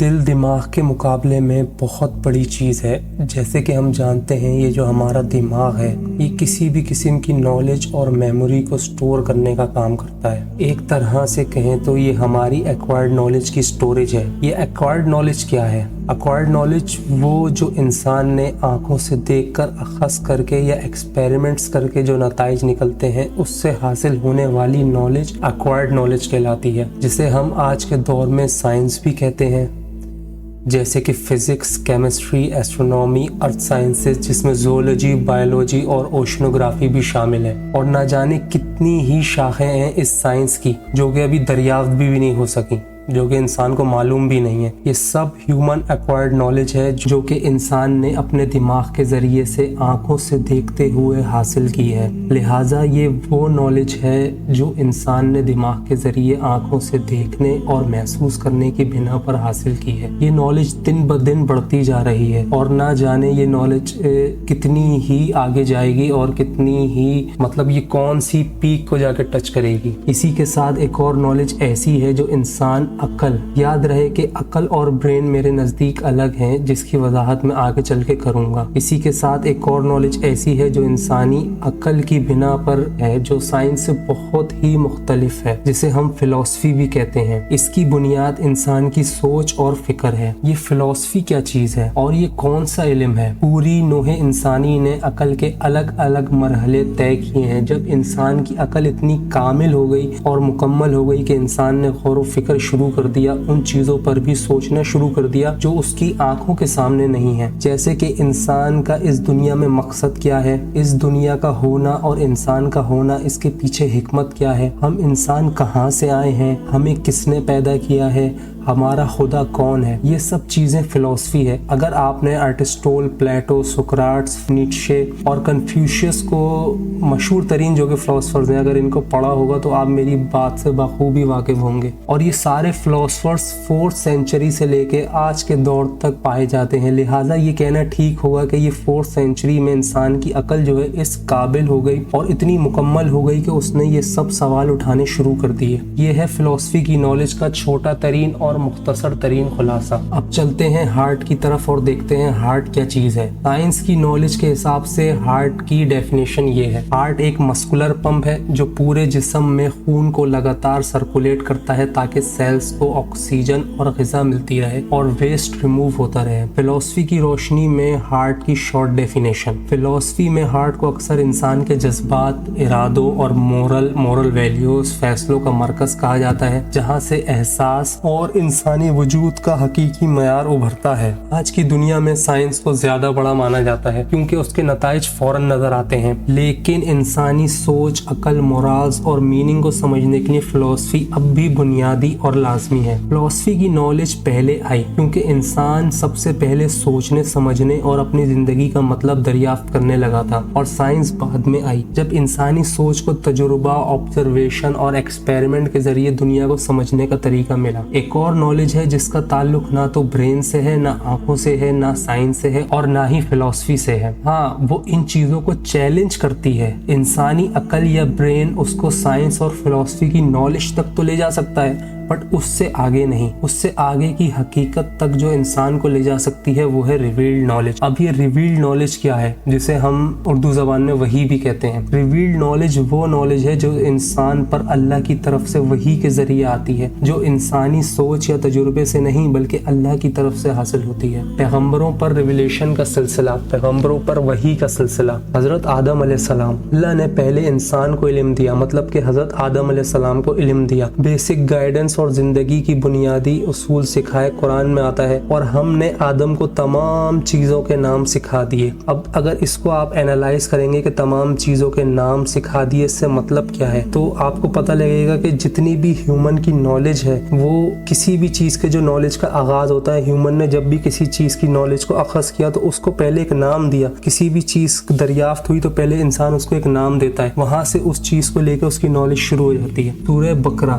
دل دماغ کے مقابلے میں بہت بڑی چیز ہے۔ جیسے کہ ہم جانتے ہیں یہ جو ہمارا دماغ ہے یہ کسی بھی قسم کی نالج اور میموری کو سٹور کرنے کا کام کرتا ہے۔ ایک طرح سے کہیں تو یہ ہماری ایکوائرڈ نالج کی سٹوریج ہے۔ یہ ایکوائرڈ نالج کیا ہے؟ ایکوائرڈ نالج وہ جو انسان نے آنکھوں سے دیکھ کر اخذ کر کے یا ایکسپیریمنٹس کر کے جو نتائج نکلتے ہیں اس سے حاصل ہونے والی نالج ایکوائرڈ نالج کہلاتی ہے، جسے ہم آج کے دور میں سائنس بھی کہتے ہیں، جیسے کہ physics, chemistry, astronomy, earth sciences, جس میں زوولوجی، بایولوجی اور اوشنوگرافی بھی شامل ہے، اور نہ جانے کتنی ہی شاخیں ہیں اس سائنس کی جو کہ ابھی دریافت بھی نہیں ہو سکی، جو کہ انسان کو معلوم بھی نہیں ہے۔ یہ سب ہیومن ایکوائرڈ نالج ہے جو کہ انسان نے اپنے دماغ کے ذریعے سے آنکھوں سے دیکھتے ہوئے حاصل کی ہے۔ لہٰذا یہ وہ نالج ہے جو انسان نے دماغ کے ذریعے آنکھوں سے دیکھنے اور محسوس کرنے کی بنا پر حاصل کی ہے۔ یہ نالج دن بدن بڑھتی جا رہی ہے اور نہ جانے یہ نالج کتنی ہی آگے جائے گی اور کتنی ہی یہ کون سی پیک کو جا کے ٹچ کرے گی۔ اسی کے ساتھ ایک اور نالج ایسی ہے جو انسان عقل، یاد رہے کہ عقل اور برین میرے نزدیک الگ ہیں، جس کی وضاحت میں آگے چل کے کروں گا۔ اسی کے ساتھ ایک اور نالج ایسی ہے جو انسانی عقل کی بنا پر ہے، جو سائنس سے بہت ہی مختلف ہے، جسے ہم فلسفی بھی کہتے ہیں۔ اس کی بنیاد انسان کی سوچ اور فکر ہے۔ یہ فلسفی کیا چیز ہے اور یہ کون سا علم ہے؟ پوری نوع انسانی نے عقل کے الگ الگ مرحلے طے کیے ہیں۔ جب انسان کی عقل اتنی کامل ہو گئی اور مکمل ہو گئی کہ انسان نے غور و فکر شروع کر دیا، ان چیزوں پر بھی سوچنا شروع کر دیا جو اس کی آنکھوں کے سامنے نہیں ہے، جیسے کہ انسان کا اس دنیا میں مقصد کیا ہے، اس دنیا کا ہونا اور انسان کا ہونا، اس کے پیچھے حکمت کیا ہے، ہم انسان کہاں سے آئے ہیں، ہمیں کس نے پیدا کیا ہے، ہمارا خدا کون ہے۔ یہ سب چیزیں فلسفی ہے۔ اگر آپ نے ارسطو، پلیٹو، سقراط، نیٹشے اور کنفیوشیس کو، مشہور ترین جو کہ فلسفرز ہیں، اگر ان کو پڑھا ہوگا تو آپ میری بات سے بخوبی واقف ہوں گے۔ اور یہ سارے فلسفرز 4th سینچری سے لے کے آج کے دور تک پائے جاتے ہیں، لہٰذا یہ کہنا ٹھیک ہوگا کہ یہ 4th سینچری میں انسان کی عقل جو ہے اس قابل ہو گئی اور اتنی مکمل ہو گئی کہ اس نے یہ سب سوال اٹھانے شروع کر دیے۔ یہ ہے فلسفی کی نالج کا چھوٹا ترین اور مختصر ترین خلاصہ۔ اب چلتے ہیں ہارٹ کی طرف اور دیکھتے ہیں ہارٹ کیا چیز ہے۔ سائنس کی نالج کے حساب سے ہارٹ کی ڈیفینیشن یہ ہے: ہارٹ ایک مسکولر پمپ ہے جو پورے جسم میں خون کو لگاتار سرکولیٹ کرتا ہے تاکہ سیلز کو آکسیجن اور غذا ملتی رہے اور ویسٹ ریموو ہوتا رہے۔ فلسفی کی روشنی میں ہارٹ کی شارٹ ڈیفینیشن: فلسفی میں ہارٹ کو اکثر انسان کے جذبات، ارادوں اور مورل ویلیوز، فیصلوں کا مرکز کہا جاتا ہے، جہاں سے احساس اور انسانی وجود کا حقیقی معیار ابھرتا ہے۔ آج کی دنیا میں سائنس کو زیادہ بڑا مانا جاتا ہے کیونکہ اس کے نتائج فوراً نظر آتے ہیں، لیکن انسانی سوچ، عقل، مورالز اور میننگ کو سمجھنے کے لیے فلسفی اب بھی بنیادی اور لازمی ہے۔ فلسفی کی نالج پہلے آئی کیونکہ انسان سب سے پہلے سوچنے، سمجھنے اور اپنی زندگی کا مطلب دریافت کرنے لگا تھا، اور سائنس بعد میں آئی جب انسانی سوچ کو تجربہ، آبزرویشن اور ایکسپیریمنٹ کے ذریعے دنیا کو سمجھنے کا طریقہ ملا۔ ایک اور نالج ہے جس کا تعلق نہ تو برین سے ہے، نہ آنکھوں سے ہے، نہ سائنس سے ہے اور نہ ہی فلسفی سے ہے۔ ہاں، وہ ان چیزوں کو چیلنج کرتی ہے۔ انسانی عقل یا برین اس کو سائنس اور فلسفی کی نالج تک تو لے جا سکتا ہے، بٹ اس سے آگے نہیں۔ اس سے آگے کی حقیقت تک جو انسان کو لے جا سکتی ہے وہ ہے ریویلڈ نالج۔ اب یہ ریویلڈ نالج کیا ہے، جسے ہم اردو زبان میں وحی بھی کہتے ہیں۔ ریویلڈ نالج وہ نالج ہے جو انسان پر اللہ کی طرف سے وحی کے ذریعے آتی ہے، جو انسانی سوچ یا تجربے سے نہیں بلکہ اللہ کی طرف سے حاصل ہوتی ہے۔ پیغمبروں پر ریویلیشن کا سلسلہ، پیغمبروں پر وحی کا سلسلہ۔ حضرت آدم علیہ السلام، اللہ نے پہلے انسان کو علم دیا، مطلب کہ حضرت آدم علیہ السلام کو علم دیا، بیسک گائیڈنس اور زندگی کی بنیادی اصول سکھائے، قرآن میں آتا ہے، اور ہم نے آدم کو تمام چیزوں کے نام سکھا دیے۔ اب اگر اس کو آپ اینالائز کریں گے کہ تمام چیزوں کے نام سکھا دیے، اس سے مطلب کیا ہے، تو آپ کو پتہ لگے گا کہ جتنی بھی ہیومن کی نالج ہے، وہ کسی بھی چیز کے جو نالج کا آغاز ہوتا ہے، ہیومن نے جب بھی کسی چیز کی نالج کو اخذ کیا تو اس کو پہلے ایک نام دیا۔ کسی بھی چیز دریافت ہوئی تو پہلے انسان اس کو ایک نام دیتا ہے، وہاں سے اس چیز کو لے کے اس کی نالج شروع ہو جاتی ہے۔ سورہ بقرہ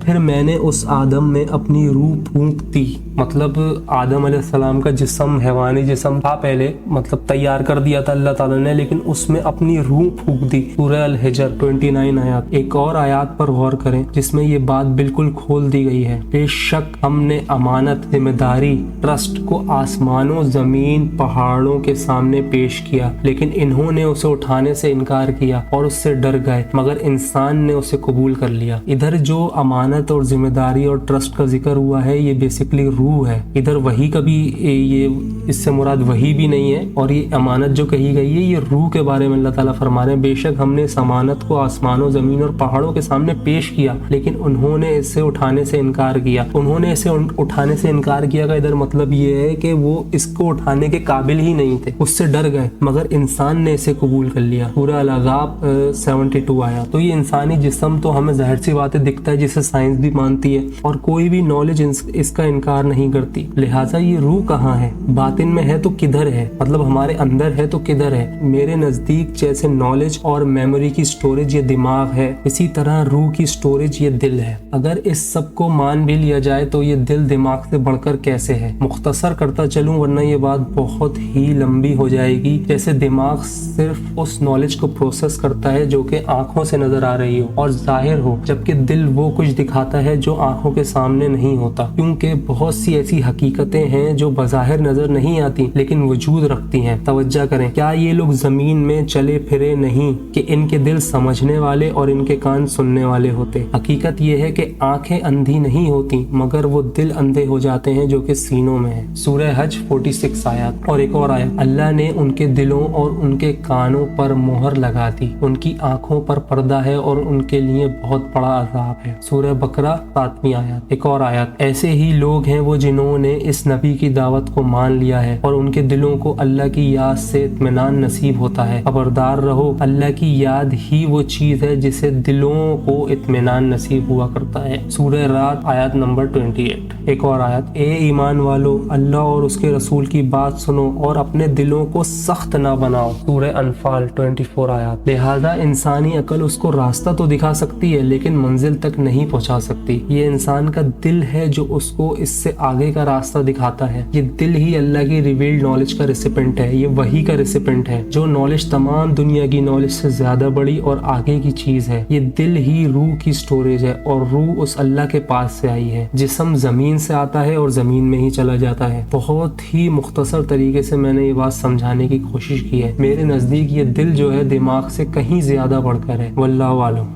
پھر میں نے اس آدم میں اپنی روح پھونک دی، مطلب آدم علیہ السلام کا جسم حیوانی جسم تھا پہلے، مطلب تیار کر دیا تھا اللہ تعالیٰ نے، لیکن اس میں اپنی روح پھونک دی۔ سورہ الحجر 29 آیات۔ ایک اور آیات پر غور کریں جس میں یہ بات بالکل کھول دی گئی ہے، بے شک ہم نے امانت، ذمہ داری، ٹرسٹ کو آسمانوں، زمین، پہاڑوں کے سامنے پیش کیا، لیکن انہوں نے اسے اٹھانے سے انکار کیا اور اس سے ڈر گئے، مگر انسان نے اسے قبول کر لیا۔ ادھر جو امانت اور ذمہ داری اور ٹرسٹ کا ذکر ہوا ہے، یہ بیسکلی روح ہے۔ ادھر وہی کبھی یہ اس سے مراد وہی بھی نہیں ہے، اور یہ امانت جو کہی گئی ہے یہ روح کے بارے میں اللہ تعالیٰ فرما رہے ہیں، بے شک ہم نے اس امانت کو آسمانوں، زمین اور پہاڑوں کے سامنے پیش کیا، لیکن انہوں نے اسے اٹھانے سے انکار کیا۔ انہوں نے اسے اٹھانے سے انکار کیا کا ادھر مطلب یہ ہے کہ وہ اس کو اٹھانے کے قابل ہی نہیں تھے، اس سے ڈر گئے، مگر انسان نے اسے قبول کر لیا۔ سورہ الاحزاب 72 آیا۔ تو یہ انسانی جسم تو ہمیں ظاہر سی باتیں دکھتا ہے، جسے سائنس بھی مانتی ہے اور کوئی بھی نالج اس کا انکار نہیں کرتی، لہٰذا یہ روح کہاں ہے، باطن میں ہے تو کدھر ہے، مطلب ہمارے اندر ہے تو کدھر ہے۔ میرے نزدیک جیسے نالج اور میموری کی سٹوریج یہ دماغ ہے، اسی طرح روح کی سٹوریج یہ دل ہے۔ اگر اس سب کو مان بھی لیا جائے تو یہ دل دماغ سے بڑھ کر کیسے ہے؟ مختصر کرتا چلوں ورنہ یہ بات بہت ہی لمبی ہو جائے گی۔ جیسے دماغ صرف اس نالج کو پروسیس کرتا ہے جو کہ آنکھوں سے نظر آ رہی ہو اور ظاہر ہو، جبکہ دل وہ کچھ دکھاتا ہے جو آنکھوں کے سامنے نہیں ہوتا، کیونکہ بہت سی ایسی حقیقتیں ہیں جو بظاہر نظر نہیں آتی لیکن وجود رکھتی ہیں۔ توجہ کریں، کیا یہ لوگ زمین میں چلے پھرے نہیں کہ ان کے دل سمجھنے والے اور ان کے کان سننے والے ہوتے؟ حقیقت یہ ہے کہ آنکھیں اندھی نہیں ہوتی مگر وہ دل اندھے ہو جاتے ہیں جو کہ سینوں میں ہیں۔ سورہ حج 46 آیات۔ اور ایک اور آیت، اللہ نے ان کے دلوں اور ان کے کانوں پر مہر لگا دی، ان کی آنکھوں پر پردہ ہے اور ان کے لیے بہت بڑا عذاب ہے۔ سورہ بقرہ 7 آیات۔ ایک اور آیت، ایسے ہی لوگ ہیں وہ جنہوں نے اس نبی کی دعوت کو مان لیا ہے اور ان کے دلوں کو اللہ کی یاد سے اطمینان نصیب ہوتا ہے۔ خبردار رہو، اللہ کی یاد ہی وہ چیز ہے جسے دلوں کو اطمینان نصیب ہوا کرتا ہے۔ سورہ رات آیت نمبر 28۔ ایک اور آیت، اے ایمان والو، اللہ اور اس کے رسول کی بات سنو اور اپنے دلوں کو سخت نہ بناؤ۔ سورہ انفال 24 آیات۔ لہذا انسانی عقل اس کو راستہ تو دکھا سکتی ہے لیکن منزل تک نہیں پہنچا سکتی۔ یہ انسان کا دل ہے جو اس کو اس سے آگے کا راستہ دکھاتا ہے۔ یہ دل ہی اللہ کی ریویلڈ نالج کا ریسیپینٹ ہے، یہ وحی کا ریسیپینٹ ہے، جو نالج تمام دنیا کی نالج سے زیادہ بڑی اور آگے کی چیز ہے۔ یہ دل ہی روح کی سٹوریج ہے اور روح اس اللہ کے پاس سے آئی ہے۔ جسم زمین سے آتا ہے اور زمین میں ہی چلا جاتا ہے۔ بہت ہی مختصر طریقے سے میں نے یہ بات سمجھانے کی کوشش کی ہے۔ میرے نزدیک یہ دل جو ہے دماغ سے کہیں زیادہ بڑھ کر ہے، واللہ عالم۔